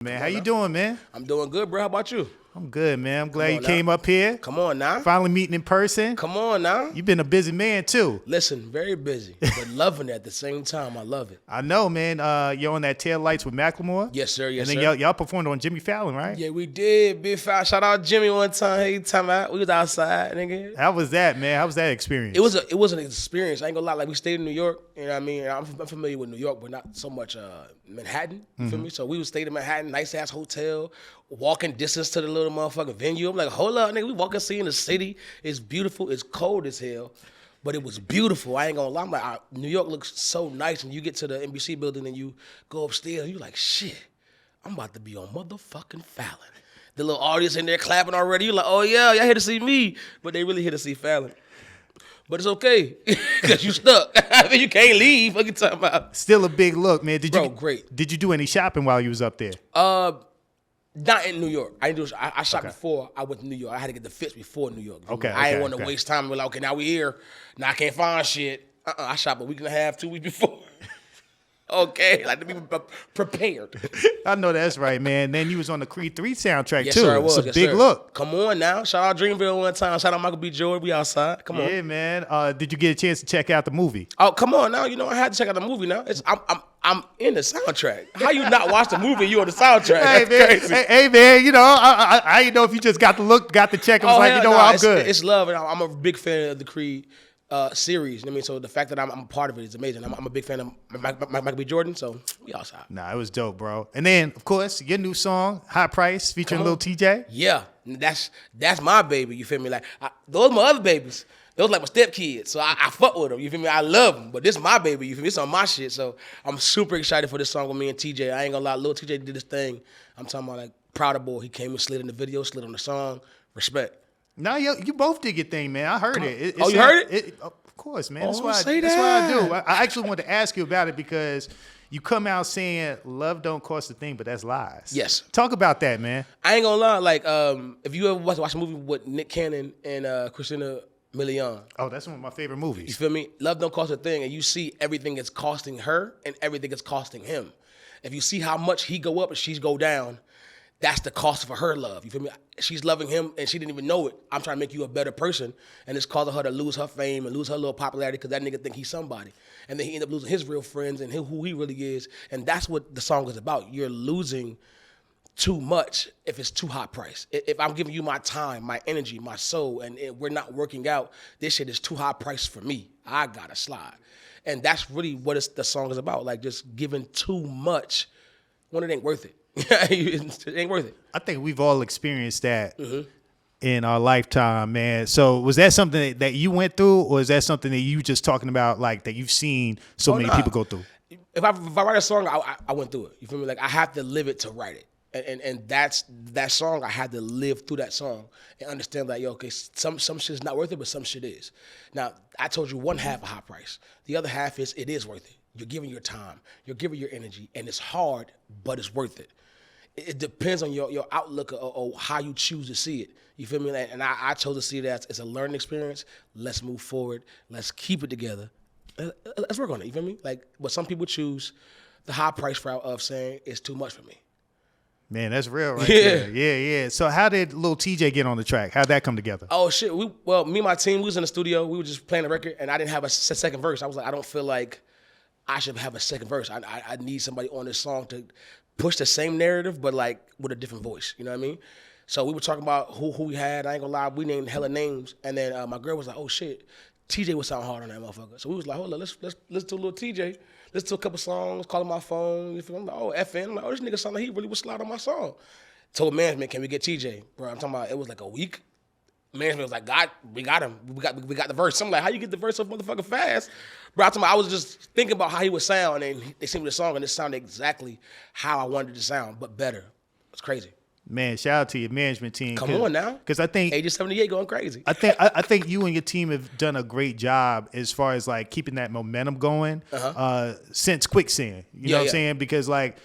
Man, how you doing, man? I'm doing good, bro. How about you? I'm good, man. I'm glad you came up here. Come on now. Finally meeting in person. Come on now. You've been a busy man, too. Listen, very busy, but loving it at the same time. I love it. I know, man. You're on that Tail Lights with Macklemore. Yes, sir. Yes, and then y'all performed on Jimmy Fallon, right? Yeah, we did. Big foul. Shout out Jimmy one time. Hey, time out. We was outside, nigga. How was that, man? How was that experience? It was an experience. I ain't gonna lie. Like, we stayed in New York. You know what I mean? I'm familiar with New York, but not so much Manhattan. You feel me? So we stayed in Manhattan, nice ass hotel, walking distance to the little motherfucking venue. I'm like, hold up, nigga. We walking, seeing the city. It's beautiful. It's cold as hell, but it was beautiful. I ain't gonna lie. I'm like, New York looks so nice. And you get to the NBC building and you go upstairs. And you like, shit, I'm about to be on motherfucking Fallon. The little audience in there clapping already. You like, oh yeah, y'all here to see me, but they really here to see Fallon. But it's okay, because you stuck. I mean, you can't leave. What you talking about? Still a big look, man. Great. Did you do any shopping while you was up there? Not in New York. I didn't do. I shot before I went to New York. I had to get the fits before New York. I didn't want to waste time. We're like, okay, now we here. Now I can't find shit. I shot a week and a half, 2 weeks before. Okay, like to be prepared. I know that's right, man. Then you was on the Creed 3 soundtrack, yes, too. Sir, it was. It's a big look. Come on now. Shout out Dreamville one time. Shout out Michael B. Jordan. We outside. Come on. Yeah, man. Did you get a chance to check out the movie? Oh, come on now. You know, I had to check out the movie now. I'm in the soundtrack. How you not watch the movie? You on the soundtrack? Hey, That's man. crazy. Hey, man. You know, I didn't know if you just got the check. I was like, you know what? I'm good. It's love, and I'm a big fan of the Creed series. I mean, so the fact that I'm a part of it is amazing. I'm a big fan of Michael B. Jordan, so we outside. Nah, it was dope, bro. And then, of course, your new song, High Price, featuring Lil TJ. Yeah, that's my baby. You feel me? Like those my other babies. Those like my stepkids, so I fuck with them. You feel me? I love them, but this is my baby. You feel me? It's on my shit, so I'm super excited for this song with me and TJ. I ain't gonna lie, Lil TJ did this thing. I'm talking about like proud of boy. He came and slid in the video, slid on the song. Respect. No, you both did your thing, man. I heard it. You heard it? Of course, man. That's why I do. I actually wanted to ask you about it because you come out saying love don't cost a thing, but that's lies. Yes. Talk about that, man. I ain't gonna lie. Like, if you ever watch a movie with Nick Cannon and Christina Milian. Oh, that's one of my favorite movies. You feel me? Love don't cost a thing, and you see everything it's costing her and everything it's costing him. If you see how much he go up and she's go down, that's the cost for her love. You feel me? She's loving him and she didn't even know it. I'm trying to make you a better person, and it's causing her to lose her fame and lose her little popularity because that nigga think he's somebody. And then he end up losing his real friends and who he really is. And that's what the song is about. You're losing too much if it's too high price. If I'm giving you my time, my energy, my soul, and we're not working out, this shit is too high price for me. I gotta slide. And that's really what the song is about. Like just giving too much when it ain't worth it. It ain't worth it. I think we've all experienced that in our lifetime, man. So was that something that you went through, or is that something that you just talking about, like that you've seen so many people go through? If I write a song, I went through it. You feel me? Like I have to live it to write it. And that's that song. I had to live through that song and understand that, yo, okay, some shit's not worth it, but some shit is. Now, I told you one half a high price. The other half is it is worth it. You're giving your time, you're giving your energy, and it's hard, but it's worth it. It depends on your outlook or how you choose to see it. You feel me? And I chose to see it as it's a learning experience. Let's move forward. Let's keep it together. Let's work on it. You feel me? Like, but some people choose the high price route of saying it's too much for me. Man, that's real right there. Yeah. So how did Lil TJ get on the track? How'd that come together? Oh, shit. Me and my team, we was in the studio. We were just playing the record, and I didn't have a second verse. I was like, I don't feel like I should have a second verse. I need somebody on this song to push the same narrative, but like with a different voice. You know what I mean? So we were talking about who we had. I ain't gonna lie, we named hella names. And then my girl was like, oh, shit, TJ would sound hard on that motherfucker. So we was like, hold on, let's do a little TJ. Listen to a couple songs, call him my phone. You feel me? I'm like, oh, FN. I'm like, oh, this nigga sound like he really would slide on my song. Told management, can we get TJ? Bro, I'm talking about, it was like a week. Management was like, God, we got him. We got the verse. I'm like, how you get the verse so motherfucking fast? Bro, I'm talking about, I was just thinking about how he would sound, and they sent me the song, and it sounded exactly how I wanted it to sound, but better. It's crazy. Man, shout out to your management team. Come on now. Because I think Age of 78 going crazy. I think you and your team have done a great job as far as like keeping that momentum going since Quicksand. You know what I'm saying? Because like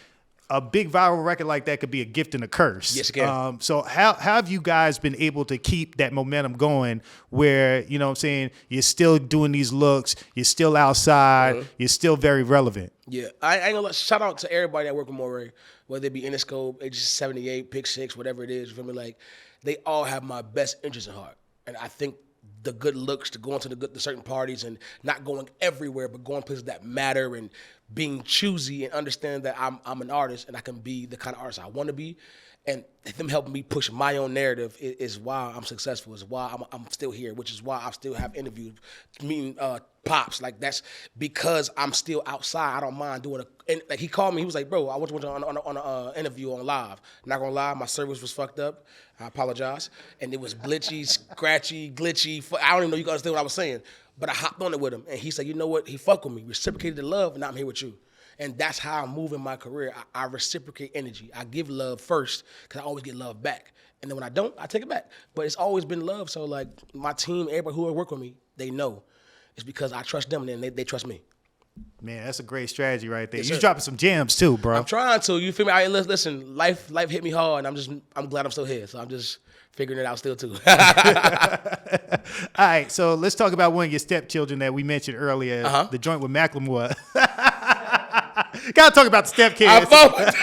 a big viral record like that could be a gift and a curse. Yes, it can. So how have you guys been able to keep that momentum going where, you know what I'm saying, you're still doing these looks, you're still outside, you're still very relevant? Yeah, I ain't gonna shout out to everybody that work with Morray, whether it be Interscope, Ages 78, Pick 6, whatever it is. You feel me? Like, they all have my best interest at heart, and I think the good looks, to going to the certain parties and not going everywhere, but going places that matter and being choosy and understanding that I'm an artist and I can be the kind of artist I want to be, and them helping me push my own narrative is why I'm successful. Is why I'm still here, which is why I still have interviews, meeting pops. Like, that's because I'm still outside. I don't mind doing and like, he called me. He was like, "Bro, I went on an interview on live. Not gonna lie, my service was fucked up. I apologize, and it was glitchy, scratchy, glitchy. I don't even know you can understand what I was saying, but I hopped on it with him, and he said, "You know what? He fucked with me, reciprocated the love, and now I'm here with you." And that's how I move in my career. I reciprocate energy. I give love first because I always get love back. And then when I don't, I take it back. But it's always been love. So, like, my team, everybody who work with me, they know. It's because I trust them and they trust me. Man, that's a great strategy right there. Yes, You sir. dropping some jams too, bro. I'm trying to. You feel me? Listen, life hit me hard, and I'm glad I'm still here. So I'm just figuring it out still too. All right, so let's talk about one of your stepchildren that we mentioned earlier, the joint with Macklemore. Gotta talk about the stepkids.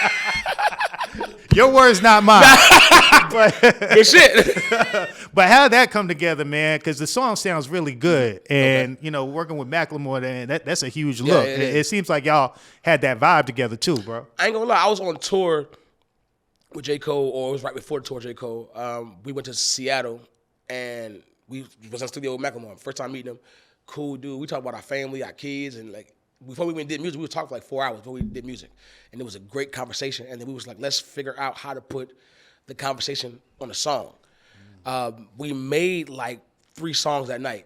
Your words, not mine. Good shit. But how'd that come together, man? Because the song sounds really good, and you know, working with Macklemore, that's a huge look. It seems like y'all had that vibe together too, bro. I ain't gonna lie, I was on tour with J. Cole, or it was right before the tour with J. Cole. We went to Seattle, and we was in the studio with Macklemore. First time meeting him, cool dude. We talked about our family, our kids, and like, before we went and did music, we would talk for like 4 hours before we did music. And it was a great conversation. And then we was like, let's figure out how to put the conversation on a song. We made like 3 songs that night.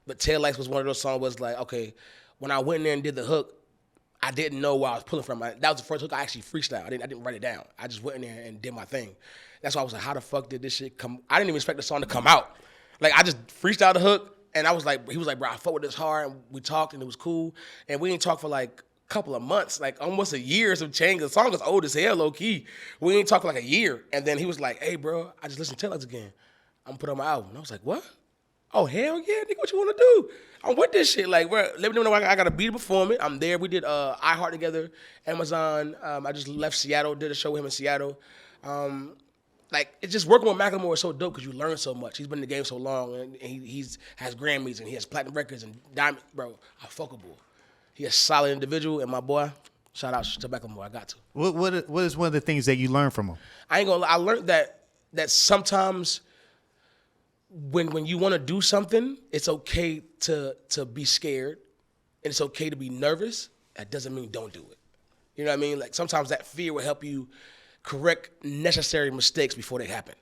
But Tail Lights was one of those songs was like, okay, when I went in there and did the hook, I didn't know where I was pulling from. That was the first hook I actually freestyled. I didn't write it down. I just went in there and did my thing. That's why I was like, how the fuck did this shit come? I didn't even expect the song to come out. Like, I just freestyled the hook. And I was like, he was like, bro, I fuck with this hard. And we talked and it was cool. And we didn't talk for like a couple of months, like almost a year or some change. The song is old as hell, low key. We didn't talk for like a year. And then he was like, hey, bro, I just listened to Tail Lights again. I'm gonna put it on my album. And I was like, what? Oh, hell yeah, nigga, what you wanna do? I'm with this shit. Like, bro, let me know I gotta be to perform it. I'm there. We did iHeart together, Amazon. I just left Seattle, did a show with him in Seattle. Like, it's just working with Macklemore is so dope because you learn so much. He's been in the game so long, and he's has Grammys, and he has platinum records and diamond. Bro, I fuckable. He a solid individual, and my boy, shout out to Macklemore. I got to. What is one of the things that you learned from him? I ain't gonna lie. I learned that sometimes when you want to do something, it's okay to be scared, and it's okay to be nervous. That doesn't mean don't do it. You know what I mean? Like, sometimes that fear will help you correct necessary mistakes before they happen.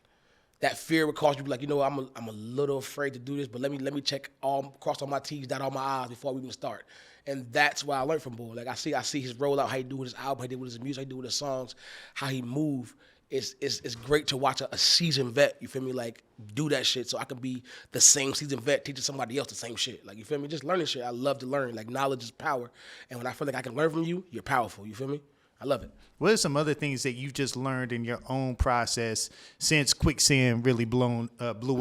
That fear would cause you to be like, you know, I'm a little afraid to do this, but let me check cross all my T's, dot all my I's before we even start. And that's what I learned from Boy. Like, I see his rollout, how he do with his album, how he did with his music, how he do with his songs, how he move. It's great to watch a seasoned vet, you feel me, like, do that shit so I can be the same seasoned vet teaching somebody else the same shit. Like, you feel me? Just learning shit. I love to learn. Like, knowledge is power. And when I feel like I can learn from you, you're powerful. You feel me? I love it. What are some other things that you just learned in your own process since Quicksand really blew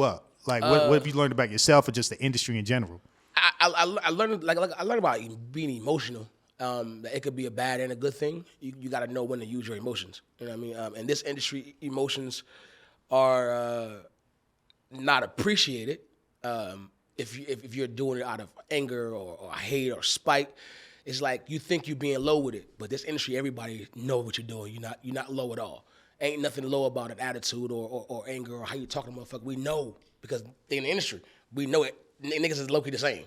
up? Like, what have you learned about yourself or just the industry in general? I learned I learned about being emotional. That it could be a bad and a good thing. You got to know when to use your emotions. You know what I mean? In this industry, emotions are not appreciated. If you're doing it out of anger or hate or spite, it's like you think you're being low with it. But this industry, everybody know what you're doing. You're not low at all. Ain't nothing low about an attitude or anger or how you talking to motherfucker. We know because they in the industry. We know it. Niggas is low-key the same.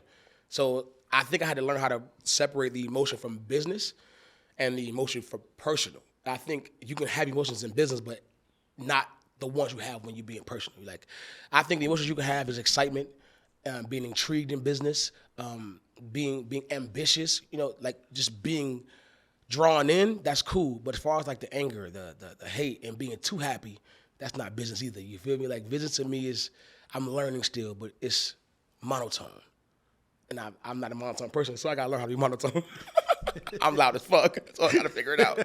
So I think I had to learn how to separate the emotion from business and the emotion from personal. I think you can have emotions in business, but not the ones you have when you're being personal. Like, I think the emotions you can have is excitement, being intrigued in business, being ambitious, you know, like just being drawn in, that's cool. But as far as like the anger, the hate, and being too happy, that's not business either. You feel me? Like, business to me is, I'm learning still, but it's monotone. And I'm not a monotone person, so I gotta learn how to be monotone. I'm loud as fuck, so I gotta figure it out.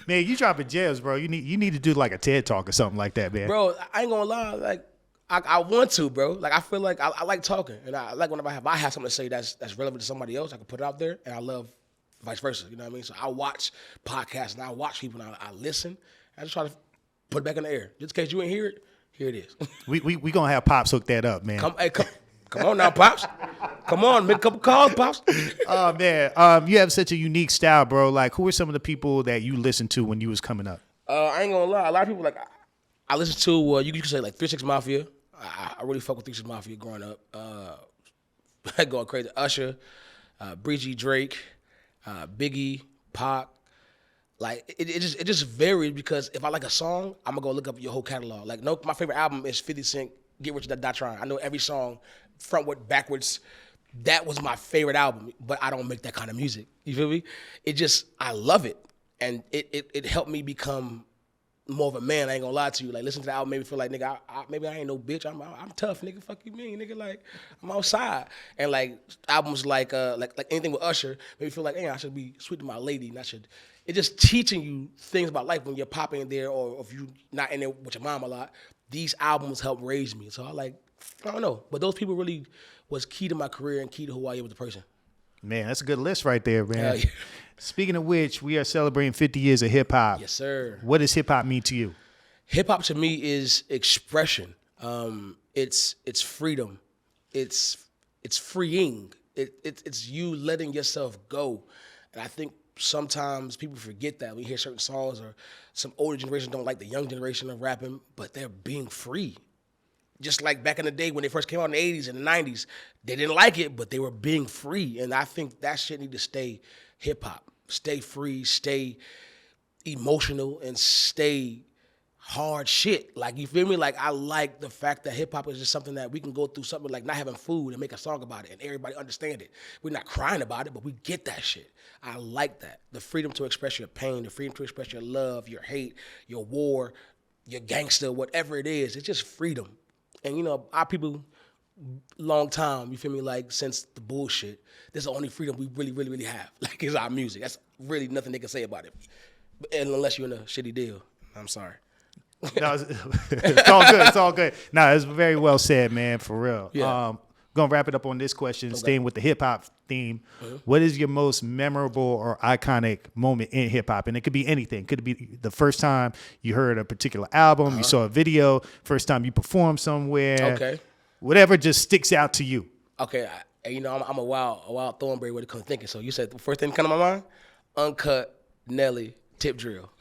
Man, you dropping gems, bro. You need to do like a TED talk or something like that, man. Bro, I ain't gonna lie, like I want to, bro. Like I feel like I like talking, and I like whenever I have something to say that's relevant to somebody else, I can put it out there, and I love vice versa. You know what I mean? So I watch podcasts and I watch people and I listen. I just try to put it back in the air, just in case you ain't hear it. Here it is. We gonna have Pops hook that up, man. Come on now, Pops. Come on, make a couple calls, Pops. Oh man, you have such a unique style, bro. Like, who are some of the people that you listened to when you was coming up? I ain't gonna lie. A lot of people like I listen to you could say like 3 6 Mafia. I really fuck with 3 6 Mafia growing up. Going crazy. Usher, Breezy, Drake, Biggie, Pac. Like it just varied because if I like a song, I'm gonna go look up your whole catalog. Like my favorite album is 50 Cent, Get Rich or Die Trying. I know every song, frontward, backwards. That was my favorite album, but I don't make that kind of music. You feel me? I love it, and it helped me become more of a man. I ain't gonna lie to you. Like listen to the album, made me feel like nigga, maybe I ain't no bitch. I'm tough, nigga. Fuck you mean, nigga. Like I'm outside, and like albums like anything with Usher made me feel like, hey, I should be sweet to my lady, and I should. It's just teaching you things about life when you're popping in there, or if you not in there with your mom a lot. These albums help raise me, so I don't know, but those people really was key to my career and key to who I am as a person. Man, that's a good list right there, man. Yeah. Speaking of which, we are celebrating 50 years of hip hop. Yes, sir. What does hip hop mean to you? Hip hop to me is expression. It's freedom. It's freeing. It's you letting yourself go, and I think sometimes people forget that. We hear certain songs or some older generation don't like the young generation of rapping, but they're being free. Just like back in the day when they first came out in the 80s and the 90s, they didn't like it, but they were being free. And I think that shit need to stay hip-hop. Stay free, stay emotional, and stay hard shit. Like, you feel me? Like, I like the fact that hip-hop is just something that we can go through something like not having food and make a song about it and everybody understand it. We're not crying about it, but we get that shit. I like that. The freedom to express your pain, the freedom to express your love, your hate, your war, your gangster, whatever it is. It's just freedom. And, you know, our people, long time, you feel me, like, since the bullshit, this is the only freedom we really, really, really have. Like, it's our music. That's really nothing they can say about it. And unless you're in a shitty deal. I'm sorry. No, it's all good. It's all good. No, it's very well said, man, for real. Yeah. Gonna wrap it up on this question, Okay. staying with the hip hop theme. What is your most memorable or iconic moment in hip hop? And it could be anything. Could be the first time you heard a particular album, you saw a video, first time you performed somewhere. Okay. Whatever just sticks out to you. Okay, I'm a wild Thornberry when it comes to thinking. So you said the first thing that come to my mind, Uncut, Nelly, Tip Drill.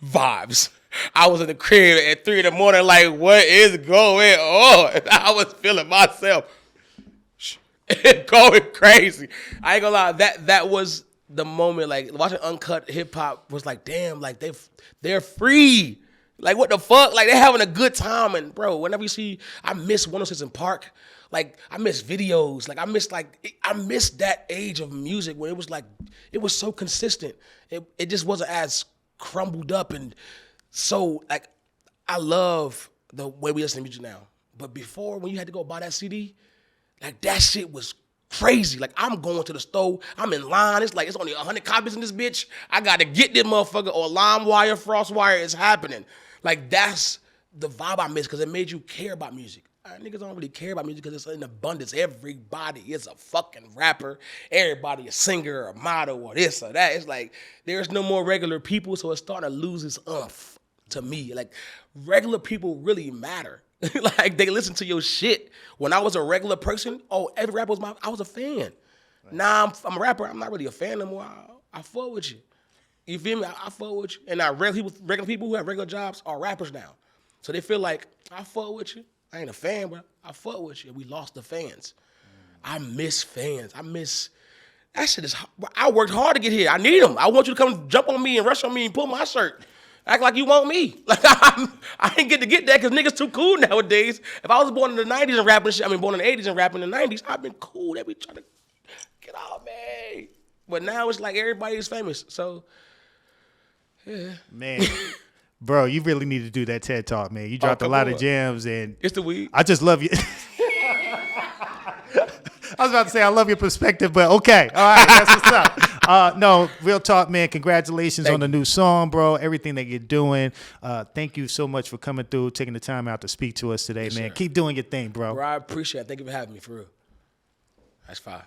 Vibes. I was in the crib at 3 a.m, like, what is going on? I was feeling myself going crazy. I ain't gonna lie, that was the moment. Like watching Uncut hip hop was like, damn, like they're free. Like what the fuck? Like they're having a good time. And bro, whenever you see, I miss 106 in Park. Like I miss videos. Like I miss that age of music where it was like it was so consistent. It just wasn't as crumbled up and so like I love the way we listen to music now. But before, when you had to go buy that CD, like that shit was crazy. Like I'm going to the store, I'm in line. It's like it's only 100 copies in this bitch. I gotta get this motherfucker or LimeWire, FrostWire is happening. Like that's the vibe I miss because it made you care about music. Niggas don't really care about music because it's in abundance. Everybody is a fucking rapper. Everybody a singer or a model or this or that. It's like there's no more regular people, so it's starting to lose its umph to me. Like regular people really matter. Like they listen to your shit. When I was a regular person, every rapper I was a fan. Right. Now I'm a rapper. I'm not really a fan anymore. I fuck with you. You feel me? I fuck with you. And now regular people who have regular jobs are rappers now. So they feel like I fuck with you. I ain't a fan, but I fuck with you. We lost the fans. I miss fans. That shit is, I worked hard to get here. I need them. I want you to come jump on me and rush on me and pull my shirt. Act like you want me. Like I ain't get that because niggas too cool nowadays. If I was born in the 90s and rapping shit, born in the 80s and rapping in the 90s, I've been cool. They be trying to get off me. But now it's like everybody is famous. So, yeah. Man. Bro, you really need to do that TED Talk, man. You dropped a lot of gems, and it's the weed. I just love you. I was about to say I love your perspective, but okay. All right, that's what's up. No, real talk, man. Congratulations on the new song, bro. Everything that you're doing. Thank you so much for coming through, taking the time out to speak to us today, man. Sir. Keep doing your thing, bro. Bro, I appreciate it. Thank you for having me, for real. That's fine.